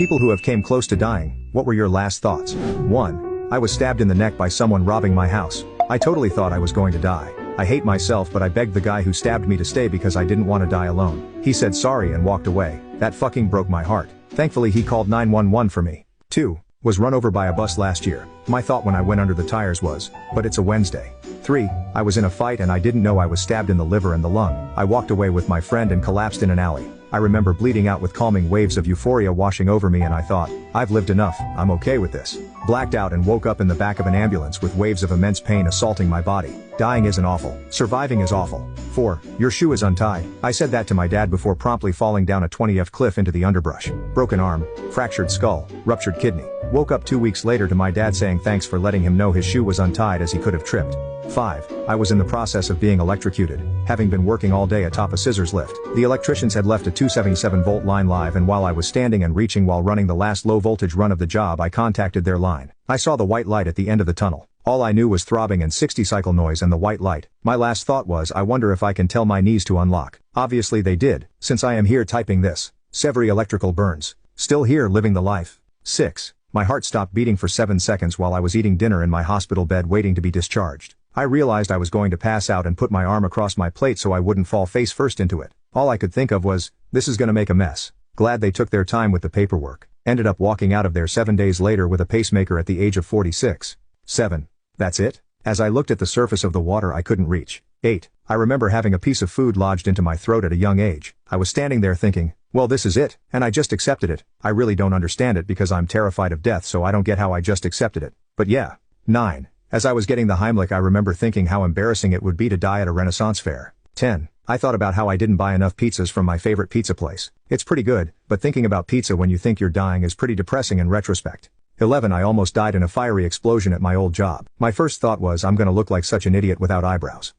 People who have came close to dying, what were your last thoughts? 1. I was stabbed in the neck by someone robbing my house. I totally thought I was going to die. I hate myself, but I begged the guy who stabbed me to stay because I didn't want to die alone. He said sorry and walked away. That fucking broke my heart. Thankfully he called 911 for me. 2. Was run over by a bus last year. My thought when I went under the tires was, but it's a Wednesday. 3. I was in a fight and I didn't know I was stabbed in the liver and the lung. I walked away with my friend and collapsed in an alley. I remember bleeding out with calming waves of euphoria washing over me and I thought, I've lived enough, I'm okay with this. Blacked out and woke up in the back of an ambulance with waves of immense pain assaulting my body. Dying isn't awful. Surviving is awful. 4. Your shoe is untied. I said that to my dad before promptly falling down a 20-foot cliff into the underbrush. Broken arm, fractured skull, ruptured kidney. Woke up 2 weeks later to my dad saying thanks for letting him know his shoe was untied as he could have tripped. 5. I was in the process of being electrocuted, having been working all day atop a scissors lift. The electricians had left a 277-volt line live and while I was standing and reaching while running the last low-voltage run of the job I contacted their line. I saw the white light at the end of the tunnel. All I knew was throbbing and 60-cycle noise and the white light. My last thought was I wonder if I can tell my knees to unlock. Obviously they did, since I am here typing this. Severy electrical burns. Still here living the life. 6. My heart stopped beating for 7 seconds while I was eating dinner in my hospital bed waiting to be discharged. I realized I was going to pass out and put my arm across my plate so I wouldn't fall face first into it. All I could think of was, this is gonna make a mess. Glad they took their time with the paperwork. Ended up walking out of there 7 days later with a pacemaker at the age of 46. 7. That's it? As I looked at the surface of the water I couldn't reach. 8. I remember having a piece of food lodged into my throat at a young age. I was standing there thinking, well this is it, and I just accepted it. I really don't understand it because I'm terrified of death so I don't get how I just accepted it. But yeah. 9. As I was getting the Heimlich I remember thinking how embarrassing it would be to die at a Renaissance fair. 10. I thought about how I didn't buy enough pizzas from my favorite pizza place. It's pretty good, but thinking about pizza when you think you're dying is pretty depressing in retrospect. 11. I almost died in a fiery explosion at my old job. My first thought was I'm gonna look like such an idiot without eyebrows.